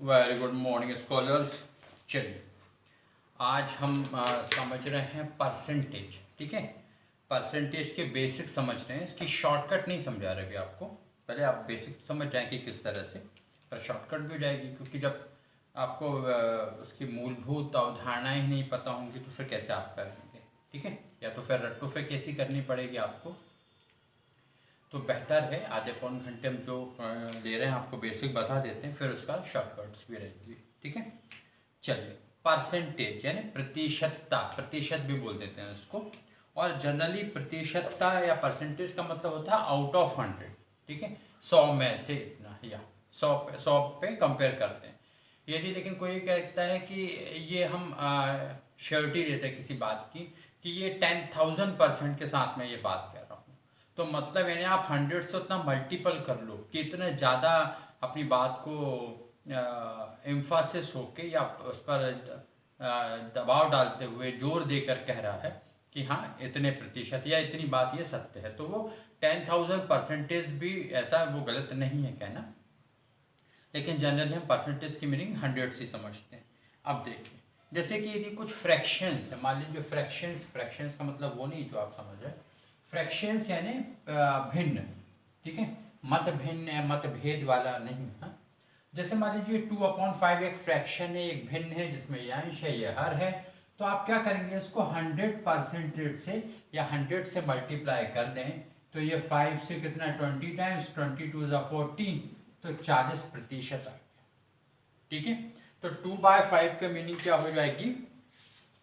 Very good morning scholars. चलिए आज हम समझ रहे हैं परसेंटेज। ठीक है, परसेंटेज के बेसिक समझ रहे हैं, इसकी शॉर्टकट नहीं समझा रहे अभी आपको। पहले आप बेसिक समझ जाएंगे किस तरह से, पर शॉर्टकट भी हो जाएगी, क्योंकि जब आपको उसकी मूलभूत अवधारणाएं ही नहीं पता होंगी तो फिर कैसे आप करेंगे। ठीक है, या तो फिर रट्टू फिर कैसी करनी पड़ेगी आपको। तो बेहतर है आधे पौन घंटे हम जो ले रहे हैं आपको बेसिक बता देते हैं, फिर उसका शॉर्टकट्स भी रहेंगी। ठीक है, चलिए परसेंटेज यानी प्रतिशतता, प्रतिशत भी बोल देते हैं इसको। और जनरली प्रतिशतता या परसेंटेज का मतलब होता है आउट ऑफ 100। ठीक है, 100 में से इतना, या 100 पे कंपेयर करते हैं यदि। लेकिन कोई कहता है कि ये हम श्योरिटी देते हैं किसी बात की कि ये 10,000% के साथ में ये बात कर रहा हूँ, तो मतलब यानी आप 100 से उतना मल्टीपल कर लो कि इतने ज़्यादा अपनी बात को एम्फासिस होके या उस पर दबाव डालते हुए जोर देकर कह रहा है कि हाँ इतने प्रतिशत या इतनी बात ये सत्य है, तो वो 10,000% भी ऐसा वो गलत नहीं है कहना। लेकिन जनरली हम परसेंटेज की मीनिंग 100 से समझते हैं। अब देखिए, जैसे कि यदि कुछ फ्रैक्शंस है, मान लीजिए फ्रैक्शंस का मतलब वो नहीं जो आप समझ रहे, फ्रैक्शंस यानी भिन्न। ठीक है, मत भिन्न या मतभेद वाला नहीं। हाँ, जैसे मान लीजिए 2/5 एक फ्रैक्शन है, एक भिन्न है जिसमें ये अंश है ये हर है, तो आप क्या करेंगे, इसको 100% से या 100 से मल्टीप्लाई कर दें, तो ये 5 से कितना 20 टाइम्स, 22 × 40, तो 40% आ गया। ठीक है, तो 2/5 का मीनिंग क्या हो जाएगी,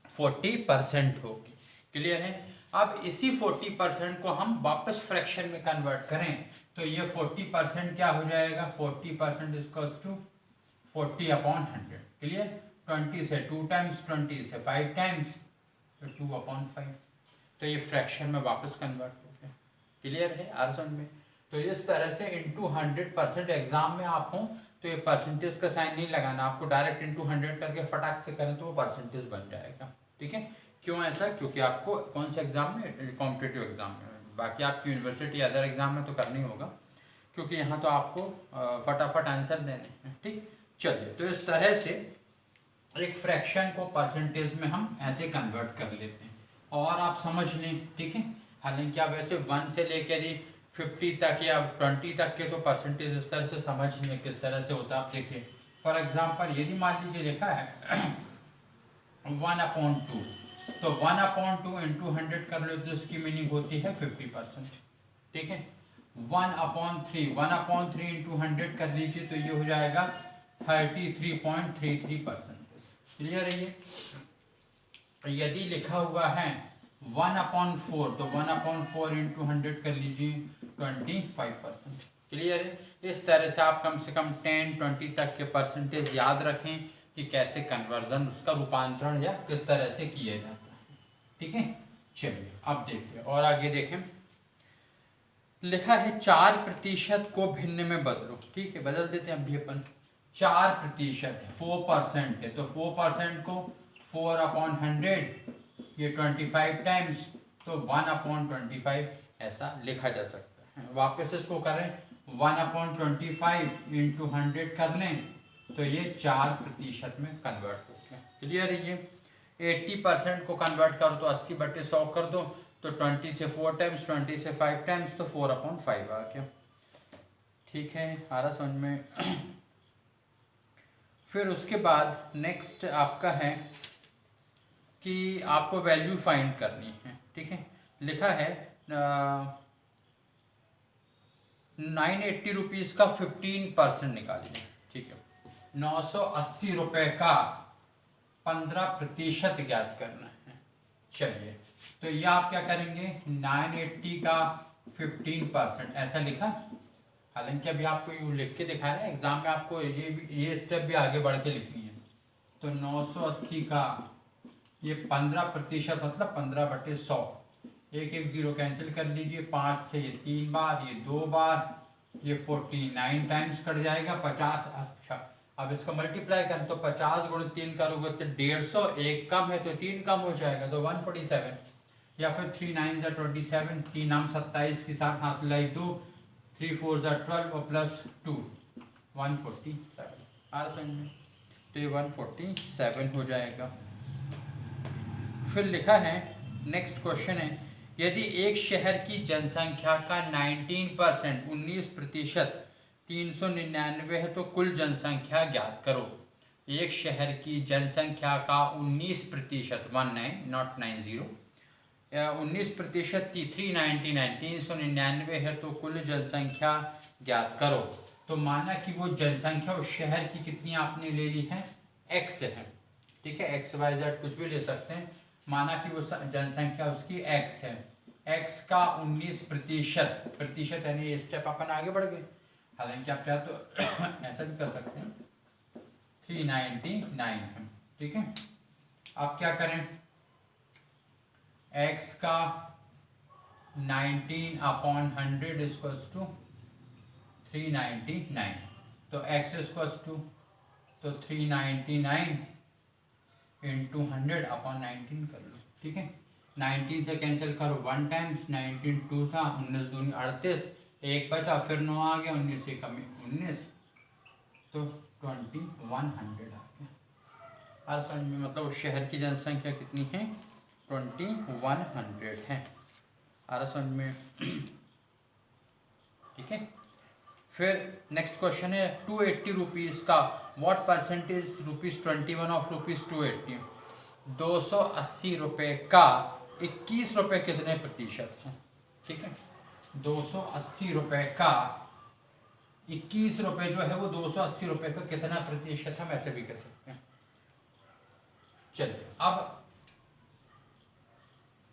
40% होगी। क्लियर है। अब इसी 40% को हम वापस फ्रैक्शन में कन्वर्ट करें, तो ये 40% क्या हो जाएगा, 40% इक्वल्स टू 40/100। क्लियर, 20 से 2 टाइम्स, 20 से 5 टाइम्स, तो 2/5, तो ये फ्रैक्शन में वापस कन्वर्ट हो गया। क्लियर है आर समझ में। तो इस तरह से इंटू 100% एग्जाम में आप हों तो ये परसेंटेज का साइन नहीं लगाना, आपको डायरेक्ट इंटू 100 करके फटाक से करें तो वो परसेंटेज बन जाएगा। ठीक है, क्यों ऐसा, क्योंकि आपको कौन से एग्जाम में, कॉम्पिटिटिव एग्जाम में, बाकी आपकी यूनिवर्सिटी अदर एग्जाम में तो करनी होगा, क्योंकि यहाँ तो आपको फटाफट आंसर देने हैं। ठीक, चलिए तो इस तरह से एक फ्रैक्शन को परसेंटेज में हम ऐसे कन्वर्ट कर लेते हैं और आप समझ लें। ठीक है, हालांकि आप वैसे 1 से लेकर ही 50 तक या 20 तक के तो परसेंटेज इस तरह से समझ लें किस तरह से होता है। आप देखिए फॉर एग्जांपल यदि मान लीजिए लिखा है 1/2, तो 1/2 इंटू 100 कर लो तो इसकी मीनिंग होती है 50%। ठीक है, 1/3 इंटू 100 कर लीजिए तो ये हो जाएगा 33.33%। क्लियर है ये। यदि लिखा हुआ है 1/4, तो 1/4 इंटू 100 कर लीजिए 25%। क्लियर है। इस तरह से आप कम से कम 10-20 तक के परसेंटेज याद रखें कि कैसे कन्वर्जन, उसका रूपांतरण या किस तरह से किया जाता है। ठीक है, चलिए अब देखिए और आगे देखें। लिखा है 4% को भिन्न में बदलो। ठीक है, बदल देते हैं अभी अपन। 4% है, 4% है, तो 4% को 4/100, ये 25 टाइम्स, तो 1/25 ऐसा लिखा जा सकता है। वापस इसको करें 1/25 इंटू 100 कर लें तो ये 4% में कन्वर्ट हो गया। क्लियर है ये। 80% को कन्वर्ट करो तो 80/100 कर दो, तो 20 से 4 टाइम्स, 20 से 5 टाइम्स, तो 4/5 आ गया। ठीक है, आ रहा समझ में। फिर उसके बाद नेक्स्ट आपका है कि आपको वैल्यू फाइंड करनी है। ठीक है, लिखा है 980 रुपीज़ का 15% निकालिए। ठीक है, 980 रुपये का 15% ज्ञात करना है। चलिए तो ये आप क्या करेंगे, 980 का 15% ऐसा लिखा। हालांकि अभी आपको यूँ लिख के दिखा रहे हैं, एग्जाम में आपको ये स्टेप भी आगे बढ़ के लिखनी है। तो 980 का ये 15% मतलब 15/100, एक 0 कैंसिल कर लीजिए, 5 से ये 3 बार, ये 2 बार, ये 49 टाइम्स कट जाएगा 50। अच्छा अब इसको मल्टीप्लाई करें तो 50 × 3 करोगे तो 150, एक कम है तो 3 कम हो जाएगा तो 147, या फिर 3 9 × 27, 3 नाम 27 के साथ हासिल 2, 3 4 × 12 और +2 147। आ समझ में। तो ये 147 हो जाएगा। फिर लिखा है, नेक्स्ट क्वेश्चन है, यदि एक शहर की जनसंख्या का 19% 399 है तो कुल जनसंख्या ज्ञात करो। एक शहर की जनसंख्या का 19%, 19 नॉट 90, 19% 399 है तो कुल जनसंख्या ज्ञात करो। तो माना कि वो जनसंख्या उस शहर की कितनी आपने ले ली है, एक्स है, ठीक है, एक्स वाई जेड कुछ भी ले सकते हैं। माना कि वो जनसंख्या उसकी एक्स है, एक्स का 19% यानी ये स्टेप अपन आगे बढ़ गए। हालांकि आप चाहे तो ऐसा भी कर सकते हैं, 399 है, ठीक है। आप क्या करें, x का 19/100 इक्वल्स टू 399, तो x इक्वल्स टू, तो 399 इंटू 100/19 कर लो, ठीक है। 19 से कैंसिल करो 1 टाइम्स, 19 2 सा 19 दूनी 38, एक बचा, फिर 9 आ गया, 19 से कमी 19, तो 2100 आ गया। आज समझ में, मतलब उस शहर की जनसंख्या कितनी है, 2100 है। आ रहा समझ में, ठीक है। फिर नेक्स्ट क्वेश्चन है 280 रुपीज़ का व्हाट परसेंटेज ₹21 ऑफ ₹280, 280 रुपये का 21 रुपये कितने प्रतिशत है, ठीक है। 280 रुपये का 21 रुपये जो है वो 280 रुपये का कितना प्रतिशत है, वैसे भी कह सकते हैं। चलिए, अब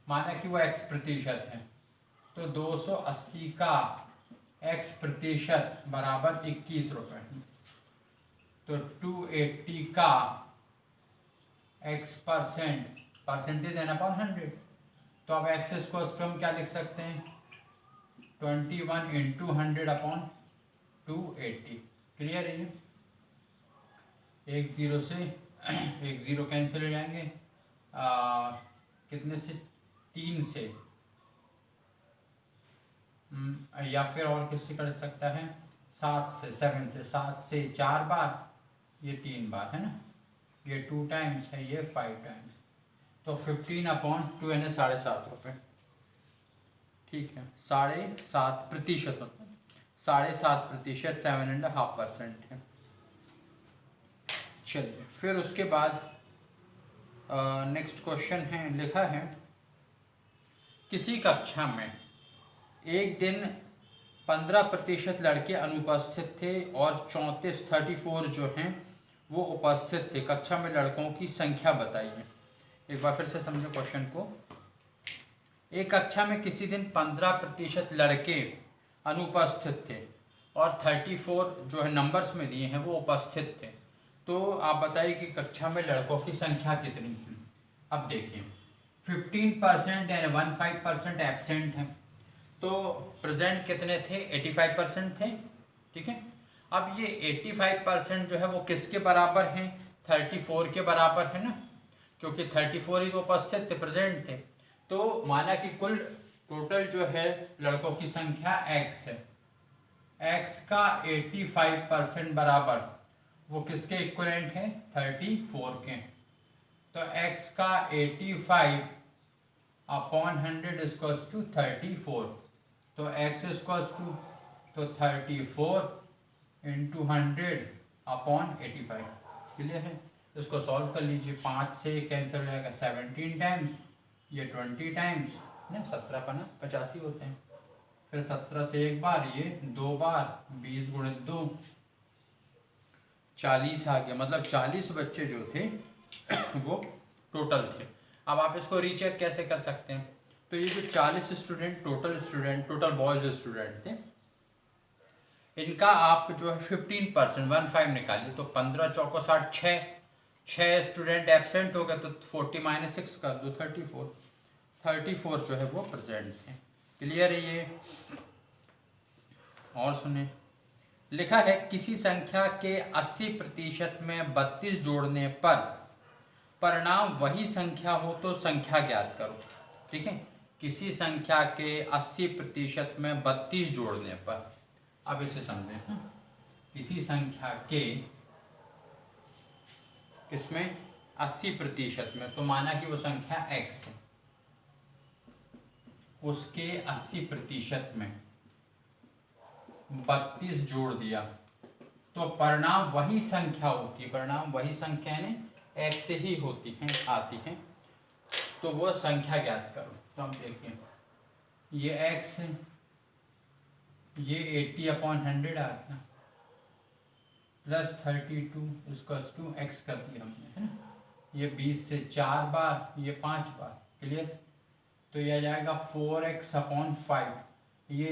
माना कि वो x प्रतिशत है, तो 280 का x प्रतिशत बराबर 21 रुपये, तो 280 का x परसेंटेज n अपॉन 100, तो अब x स्क्वायर को हम क्या लिख सकते हैं, 21 इंटू 100/280। क्लियर है ये, एक जीरो से एक जीरो कैंसिल हो जाएंगे, कितने से, 3 से, या फिर और किससे कर सकता है, 7 से, 7 से 4 बार, ये 3 बार है ना, ये 2 टाइम्स है, ये 5 टाइम्स, तो 15/2 यानी 7.5 रुपये, ठीक है। 7.5% मतलब 7.5%, 7.5% है। चलिए, फिर उसके बाद नेक्स्ट क्वेश्चन है, लिखा है किसी कक्षा में एक दिन 15% लड़के अनुपस्थित थे और 34 जो हैं वो उपस्थित थे। कक्षा में लड़कों की संख्या बताइए। एक बार फिर से समझो क्वेश्चन को। एक कक्षा में किसी दिन 15% लड़के अनुपस्थित थे और 34 जो है नंबर्स में दिए हैं वो उपस्थित थे। तो आप बताइए कि कक्षा में लड़कों की संख्या कितनी है। अब देखिए 15% यानी 15% एब्सेंट है, तो प्रेजेंट कितने थे, 85% थे, ठीक है। अब ये 85% जो है वो किसके बराबर हैं, 34 के बराबर है ना, क्योंकि 34 ही तो उपस्थित थे, प्रेजेंट थे। तो माना कि कुल टोटल जो है लड़कों की संख्या x है, x का 85% बराबर वो किसके इक्वलेंट है, 34 के। तो x का 85/100 इक्वल्स टू 34, तो x इक्वल्स टू, तो 34 इंटू 100/85। क्लियर है, इसको सॉल्व कर लीजिए। 5 से कैंसिल हो जाएगा 17 टाइम्स, ये 20 टाइम्स ना, 17 × 85 होते हैं, फिर 17 से एक बार, ये 2 बार, 20 × 2 40 आ गया। मतलब 40 बच्चे जो थे वो टोटल थे। अब आप इसको रीचेक कैसे कर सकते हैं, तो ये जो 40 स्टूडेंट टोटल बॉयज स्टूडेंट थे, इनका आप जो है 15% 15 निकालिए, तो 15 चौको 60, 6 स्टूडेंट एब्सेंट हो गए, तो 40 - 6 कर दो, 34 जो है वो प्रेजेंट थे। क्लियर है ये। और सुने, लिखा है किसी संख्या के 80% में 32 जोड़ने पर परिणाम वही संख्या हो तो संख्या ज्ञात करो। ठीक है, किसी संख्या के 80% में 32 जोड़ने पर, अब इसे समझें, किसी संख्या के इसमें 80% में, तो माना कि वो संख्या x है, उसके 80% में 32 जोड़ दिया तो परिणाम वही संख्या होती है, परिणाम वही संख्या यानी x ही होती है, आती है। तो वो संख्या ज्ञात करो। तो हम देखिए ये x है, ये 80/100 आ गया प्लस 32 इसको टू एक्स कर दिया हमने, है ना। ये 20 से 4 बार, ये 5 बार, क्लियर। तो ये आ जाएगा 4x/5। ये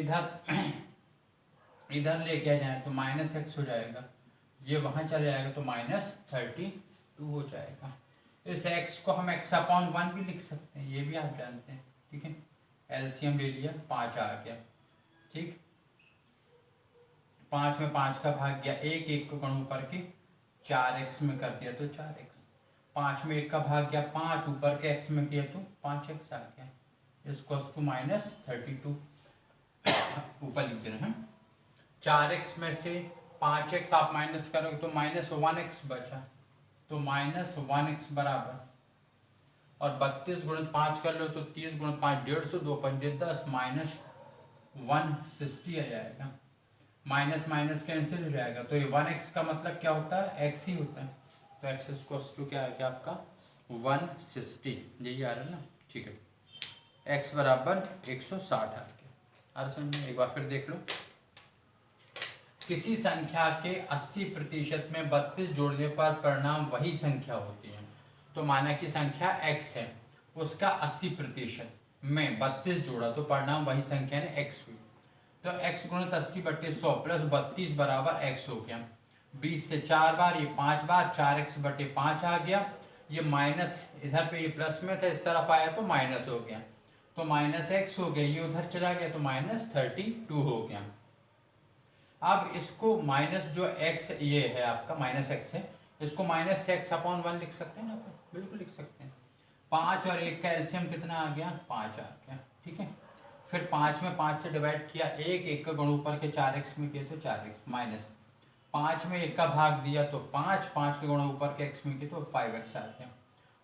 इधर लेके आ जाए तो -x हो जाएगा, ये वहाँ चला जाएगा तो -32 हो जाएगा। इस x को हम x/1 भी लिख सकते हैं, ये भी आप जानते हैं, ठीक है। एलसीएम ले लिया, 5 आ गया, ठीक। 5 में 5 का भाग गया, 1 को गण ऊपर के 4x में कर दिया तो 4x। 5 में 1 का भाग गया, 5 ऊपर के x में किया तो 5x आ गया। इसको टू -32 ऊपर लिख दे रहे हैं। 4x में से 5x आप माइनस करोगे तो -1x बचा, तो -1x बराबर, और 32 गुणित 5 कर लो तो 30 गुणित 5 150, 2 पंजे 10, -160 आ जाएगा। माइनस माइनस कैंसिल हो जाएगा, तो ये 1x का मतलब क्या होता है, x ही होता है। तो x इक्वल्स टू क्या है आपका 160, यही आ रहा है ना, ठीक है। x बराबर 160 आ गया। अरे समझ, एक बार फिर देख लो। किसी संख्या के 80% में 32 जोड़ने पर परिणाम वही संख्या होती है। तो माना कि संख्या x है, उसका 80% में 32 जोड़ा तो परिणाम वही संख्या ने x हुई। तो x गुणित 80/100 प्लस 32 बराबर x हो गया। 20 से 4 बार, ये 5 बार, 4x/5 आ गया। ये माइनस इधर पे ये प्लस में था, इस तरफ आया तो माइनस हो गया, तो -x हो गया। ये उधर चला गया तो -32 हो गया। अब इसको माइनस जो x ये है आपका -x है, इसको -x/1 लिख सकते हैं ना, बिल्कुल लिख सकते हैं। 5 और 1 का एलसीएम कितना आ गया, 5 आ गया, ठीक है। फिर 5 में 5 से डिवाइड किया, 1 का गुण ऊपर के 4x में किया तो 4x, माइनस 5 में 1 का भाग दिया तो 5 के गुण ऊपर के x में किया तो 5x आ गया।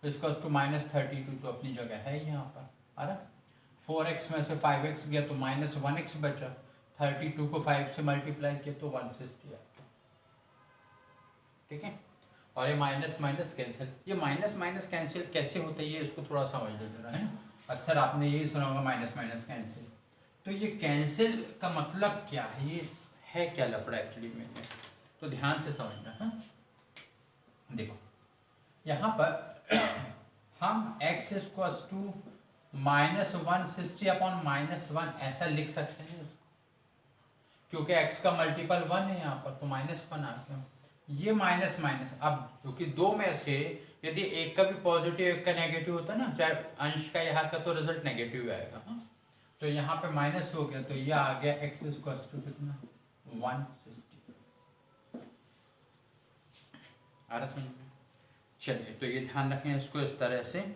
तो इसका टू -32 तो अपनी जगह है यहाँ पर। अरे 4x में से 5x गया तो -1x बचा, 32 को 5 से मल्टीप्लाई किया तो 160 आ गया, ठीक है। और ये माइनस माइनस कैंसिल, ये माइनस माइनस कैंसिल कैसे होता है ये इसको थोड़ा समझ लेना है ना। अक्सर आपने यही सुना होगा माइनस माइनस कैंसिल। तो ये कैंसिल का मतलब क्या है, ये है क्या लफड़ा एक्चुअली में, तो ध्यान से समझना है। देखो यहाँ पर हम x इक्वल्स टू -160/-1 ऐसा लिख सकते हैं इसको, क्योंकि x का मल्टीपल 1 है यहाँ पर, तो -1 आ गया। ये माइनस माइनस, अब क्योंकि दो में से यदि एक का भी पॉजिटिव एक का नेगेटिव होता है ना, चाहे अंश का या हर का, तो रिजल्ट नेगेटिव आएगा। हाँ, तो यहाँ पे माइनस हो गया, तो ये आ गया x इक्वल्स टू कितना 160। आ रहा समझ में? चलिए, तो ये ध्यान रखें इसको इस तरह से।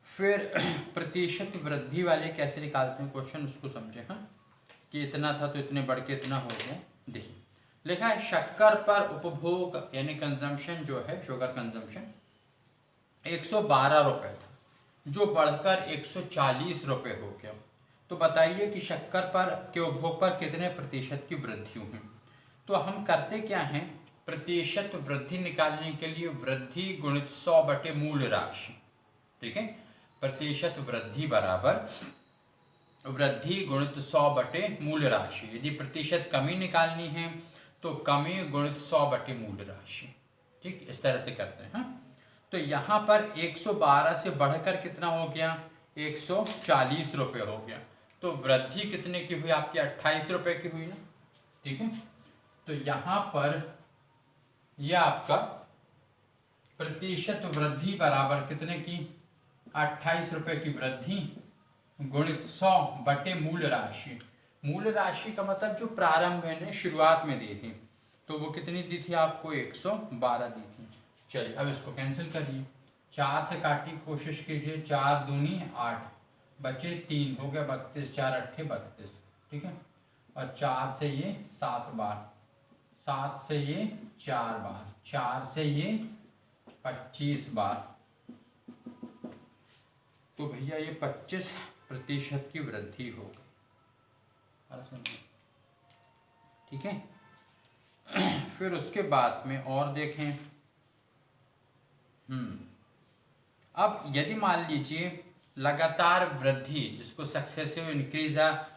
फिर प्रतिशत वृद्धि वाले कैसे निकालते हैं क्वेश्चन, उसको समझे। हाँ, कि इतना था तो इतने बढ़ के इतना हो गया। देखिए लिखा है शक्कर पर उपभोग यानी कंजम्पशन जो है, शुगर कंजम्पशन 112 रुपये था, जो बढ़कर 140 रुपये हो गया। तो बताइए कि शक्कर पर के उपभोग पर कितने प्रतिशत की वृद्धि हुई। तो हम करते क्या हैं, प्रतिशत वृद्धि निकालने के लिए वृद्धि गुणित 100 मूल राशि, ठीक है। प्रतिशत वृद्धि बराबर वृद्धि गुणित 100 मूल राशि। यदि प्रतिशत कमी निकालनी है तो कमी गुणित 100 मूल राशि, ठीक, इस तरह से करते हैं। हाँ, तो यहाँ पर 112 से बढ़कर कितना हो गया, 140 रुपये हो गया। तो वृद्धि कितने की हुई आपकी, 28 रुपये की हुई ना, ठीक है। तो यहाँ पर यह आपका प्रतिशत वृद्धि बराबर कितने की, 28 रुपये की वृद्धि गुणित 100 मूल राशि। मूल राशि का मतलब जो प्रारंभ में शुरुआत में दी थी, तो वो कितनी दी थी आपको, 112 दी थी। चलिए अब इसको कैंसिल करिए, 4 से काटने की कोशिश कीजिए, 4 दूनी 8, बचे 3, हो गया 32, 4 अट्ठे 32, ठीक है। और 4 से ये 7 बार, 7 से ये 4 बार, 4 से ये 25 बार, तो भैया ये 25% की वृद्धि हो गई। अरे सुनिए, ठीक है। फिर उसके बाद में और देखें, अब यदि मान लीजिए लगातार वृद्धि, जिसको सक्सेसिव इंक्रीज या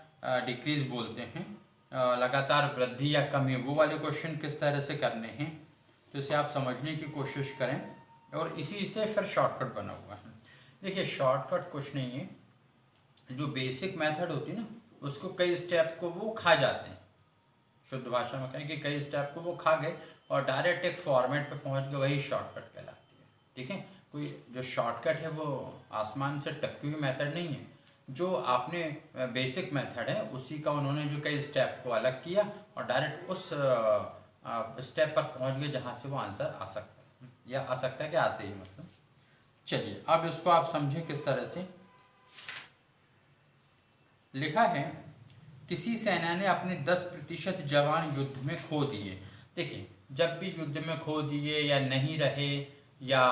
डिक्रीज बोलते हैं, लगातार वृद्धि या कमी, वो वाले क्वेश्चन किस तरह से करने हैं, तो इसे आप समझने की कोशिश करें। और इसी से फिर शॉर्टकट बना हुआ है। देखिए शॉर्टकट कुछ नहीं है, जो बेसिक मेथड होती है ना, उसको कई स्टेप को वो खा जाते हैं। शुद्ध भाषा में कहें कि कई स्टेप को वो खा गए और डायरेक्ट एक फॉर्मेट पे पहुंच गए, वही शॉर्टकट कहलाती है। ठीक है, कोई जो शॉर्टकट है वो आसमान से टपकी हुई मेथड नहीं है। जो आपने बेसिक मेथड है उसी का उन्होंने जो कई स्टेप को अलग किया और डायरेक्ट उस स्टेप पर पहुंच गए जहां से वो आंसर आ सकता है, या आ सकता है कि आते ही मतलब। चलिए अब इसको आप समझें किस तरह से लिखा है। किसी सेना ने अपने 10% जवान युद्ध में खो दिए। देखिए जब भी युद्ध में खो दिए या नहीं रहे या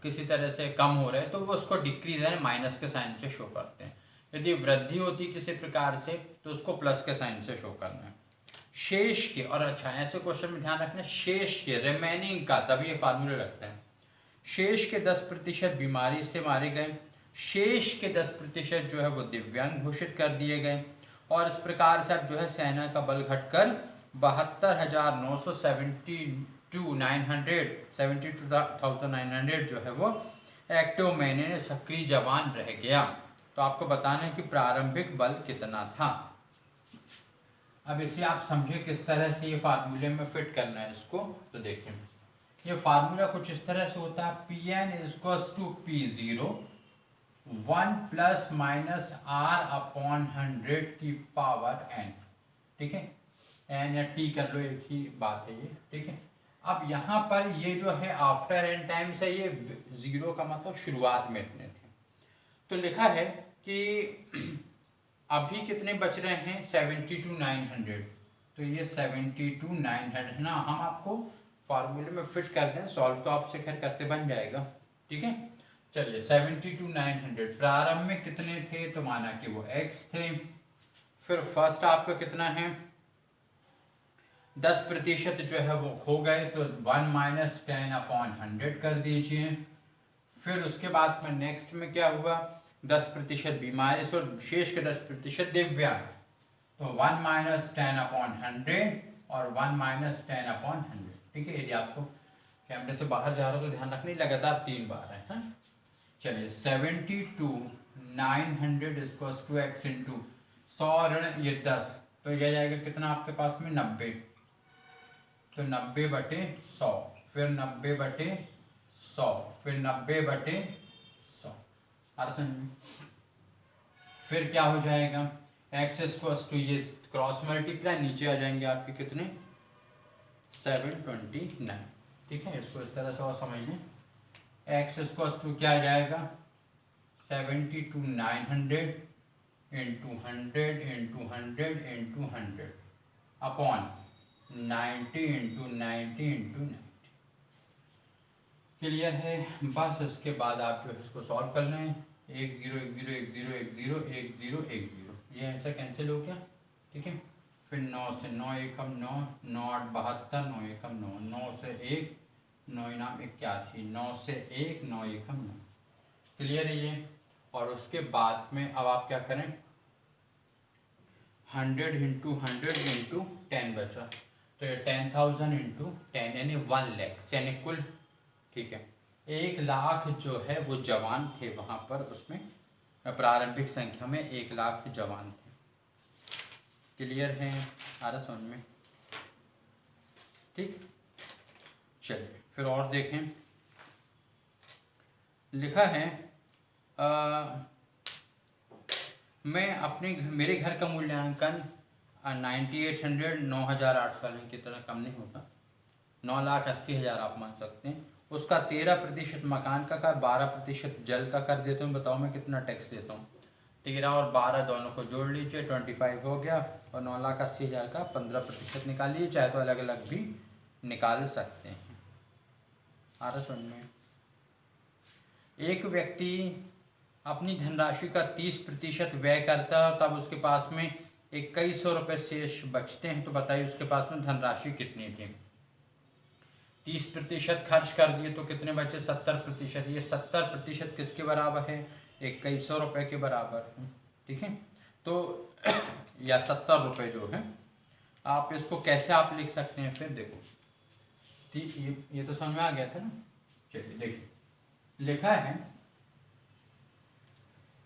किसी तरह से कम हो रहे, तो वो उसको डिक्रीज है माइनस के साइन से शो करते हैं। यदि वृद्धि होती किसी प्रकार से तो उसको प्लस के साइन से शो करना है। शेष के, और अच्छा ऐसे क्वेश्चन में ध्यान रखना, शेष के रिमेनिंग का, तभी ये फार्मूले लगते हैं। शेष के 10% बीमारी से मारे गए, शेष के 10% जो है वो दिव्यांग घोषित कर दिए गए, और इस प्रकार से अब जो है सेना का बल घटकर 72,900 जो है वो एक्टिव मैंने सक्रिय जवान रह गया। तो आपको बताना है कि प्रारंभिक बल कितना था। अब इसे आप समझे किस तरह से ये फार्मूले में फिट करना है इसको। तो देखें ये फार्मूला कुछ इस तरह से होता है, Pn equals to P0 1 plus minus R/100 की पावर n। ठीक है, n या t कर लो, एक ही बात है ये। ठीक है, अब यहाँ पर ये जो है आफ्टर n टाइम्स है, ये 0 का मतलब शुरुआत में इतने थे। तो लिखा है कि अभी कितने बच रहे हैं 72,900, तो ये 72,900 ना, हम आपको फार्मूले में फिट कर दें, सॉल्व तो आपसे खैर करते बन जाएगा। ठीक है, चलिए 72,900 प्रारंभ में कितने थे, तो माना कि वो x थे। फिर फर्स्ट आपका कितना है 10% जो है वो खो गए, तो 1 माइनस 10/100 कर दीजिए। फिर उसके बाद में नेक्स्ट में क्या हुआ, 10% बीमारी से और शेष के 10% दिव्यांग, तो 1 माइनस 10/100 और 1 माइनस 10/100। ठीक है, यदि आपको कैमरे से बाहर जा रहा हो तो ध्यान रखना, लगातार 3 बार है। हाँ? चलिए 72,900 इक्वल्स टू x इंटू 100 ऋण ये 10, तो यह जाएगा कितना आपके पास में 90, तो 90/100, फिर 90/100, फिर 90/100। फिर क्या हो जाएगा x इक्वल्स टू ये क्रॉस मल्टीप्लाई, नीचे आ जाएंगे आपके कितने 729। ठीक है, इसको इस तरह से और समझ लें, x इक्वल्स टू क्या आ जाएगा 72,900 into 100 into 100 into 100 upon 90 into 90 into 90। Clear है। बस इसके बाद आप जो है इसको सॉल्व कर लें, 1 0 1 0 1 0 1 0 1 0 1 0, ये ऐसा कैंसिल हो गया। ठीक है, फिर 9 से 9 एकम 9, 9 8 72, 9 एकम 9, 9 से 1 9 इनाम 81, 9 से 1 9 एकम 9। क्लियर है ये। और उसके बाद में अब आप क्या करें, 100 इंटू 100 इंटू 10 बचा, तो ये 10,000 इंटू 10 यानी 1 लाख यानी कुल। ठीक है, 1 लाख जो है वो जवान थे वहाँ पर, उसमें प्रारंभिक संख्या में 1 लाख जवान थे। क्लियर है, आ रहा समझ में। ठीक, चलिए फिर और देखें, लिखा है मैं अपने मेरे घर का मूल्यांकन 9800 9,800 की तरह कम नहीं होता, 9,80,000 आप मान सकते हैं। उसका 13% मकान का कर, 12% जल का कर देता हूँ। बताओ मैं कितना टैक्स देता हूँ। 13 और 12 दोनों को जोड़ लीजिए, 25 हो गया, और 9,80,000 का 15% निकालिए, चाहे तो अलग अलग भी निकाल सकते हैं। आ रहा समझ में। एक व्यक्ति अपनी धनराशि का 30% व्यय करता है, तब उसके पास में 2100 रुपये शेष बचते हैं, तो बताइए उसके पास में धनराशि कितनी थी। 30% खर्च कर दिए तो कितने बचे, 70%। ये 70% किसके बराबर है, 2100 रुपये के बराबर है, ठीक है। तो या 70 रुपये जो है, आप इसको कैसे आप लिख सकते हैं, फिर देखो ये तो समझ में आ गया था ना। चलिए देखिए, लिखा है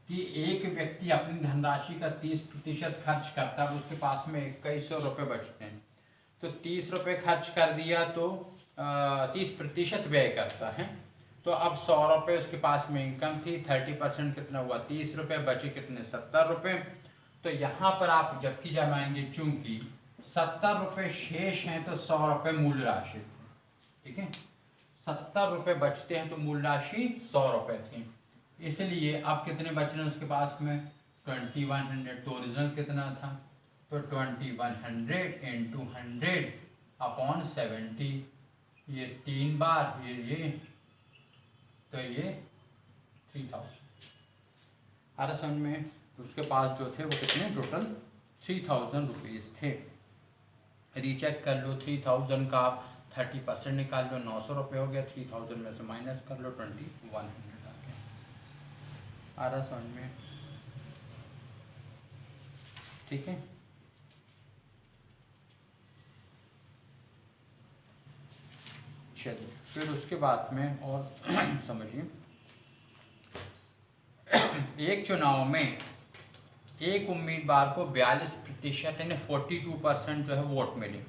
कि एक व्यक्ति अपनी धनराशि का 30% खर्च करता है, उसके पास में 2100 रुपये बचते हैं। तो 30 रुपये खर्च कर दिया तो 30% व्यय करता है, तो अब 100 रुपये उसके पास में इनकम थी, 30% कितना हुआ, 30 रुपये, बचे कितने, 70 रुपये। तो यहाँ पर आप जबकि जमाएंगे, चूंकि 70 रुपये शेष हैं तो 100 रुपये मूल राशि थी, ठीक है। 70 रुपये बचते हैं तो मूल राशि 100 रुपये थी, इसलिए अब कितने बच रहे हैं उसके पास में, 2100। तो ओरिजिनल कितना था, तो 2100 इंटू 100/70, ये 3 बार, ये तो ये 3000 आ रहा समझ में। तो उसके पास जो थे वो कितने, टोटल 3000 रुपीज़ थे। रीचेक कर लो, 3000 का आप 30% निकाल लो, 900 रुपये हो गया, 3000 में से माइनस कर लो, 2100 आ गया। आ रहा समझ में, ठीक है। चलिए फिर उसके बाद में और समझिए, एक चुनाव में एक उम्मीदवार को 42% यानी 42% जो है वोट मिले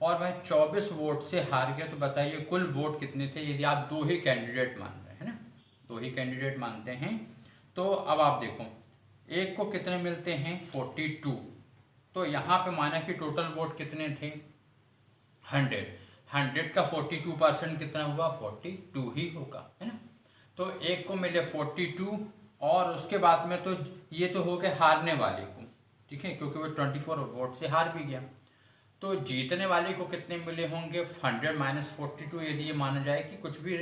और वह 24 वोट से हार गया, तो बताइए कुल वोट कितने थे, यदि आप दो ही कैंडिडेट मान रहे हैं ना, दो ही कैंडिडेट मानते हैं। तो अब आप देखो, एक को कितने मिलते हैं, 42। तो यहाँ पे माना कि टोटल वोट कितने थे, 100 का 42% कितना हुआ, 42 ही होगा, है ना। तो एक को मिले 42 और उसके बाद में तो ये तो हो गए हारने वाले को, ठीक है, क्योंकि वो 24 वोट से हार भी गया। तो जीतने वाले को कितने मिले होंगे, 100 - 42, यदि ये माना जाए कि कुछ भी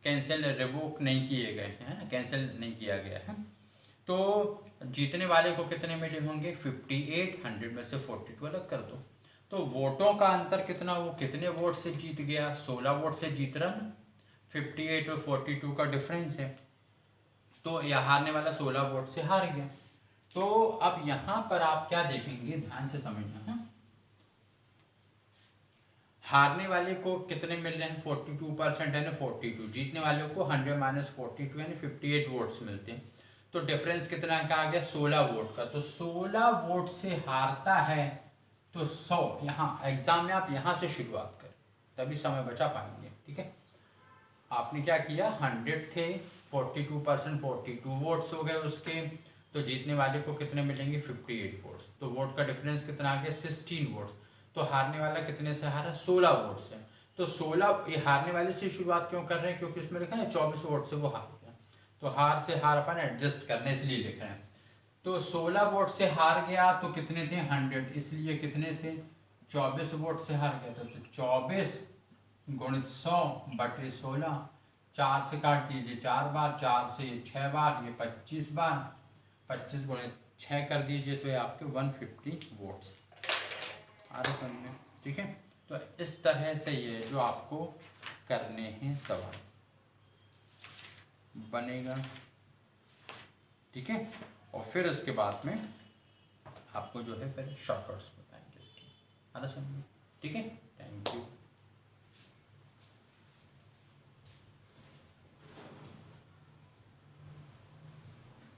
कैंसिल रिवोक नहीं किए गए हैं ना, कैंसिल नहीं किया गया है, तो जीतने वाले को कितने मिले होंगे, 58। 100 में से 42 अलग कर दो, तो वोटों का अंतर कितना, वो कितने वोट से जीत गया, 16 वोट से जीत रहा ना। 58 और 42 का डिफरेंस है, तो यह हारने वाला 16 वोट से हार गया। तो अब यहाँ पर आप क्या देखेंगे, ध्यान से समझना है, हारने वाले को कितने मिल रहे हैं, 42% यानी 42, जीतने वाले को 100 - 42 यानी 58 वोट्स मिलते हैं। तो डिफरेंस कितना का आ गया, 16 वोट का। तो 16 वोट से हारता है तो 100, यहाँ एग्जाम में आप यहाँ से शुरुआत करें, तभी समय बचा पाएंगे, ठीक है। आपने क्या किया, 100 थे, 42% 42 वोट्स हो गए उसके, तो जीतने वाले को कितने मिलेंगे, 58 वोट्स। तो वोट का डिफरेंस कितना आ गया, 16 वोट्स। तो हारने वाला कितने से हारा, 16 वोट से। तो 16, ये हारने वाले से शुरुआत क्यों कर रहे हैं, क्योंकि उसमें लिखा है 24 वोट से वो हार गया, तो हार से हार अपन एडजस्ट करने इसलिए लिख रहे हैं। तो 16 वोट से हार गया तो कितने थे, 100, इसलिए कितने से, 24 वोट से हार गया था, तो 24 गुणित 100/16, 4 से काट दीजिए 4 बार, 4 से 6 बार, ये 25 बार, 25 गुणित 6 कर दीजिए, तो ये आपके 150 वोट्स आ रहे समझ में, ठीक है। तो इस तरह से ये जो आपको करने हैं सवाल बनेगा, ठीक है। और फिर उसके बाद में आपको जो है फिर शॉर्टकट्स बताएंगे इसके, आ रहा समझ में, ठीक है।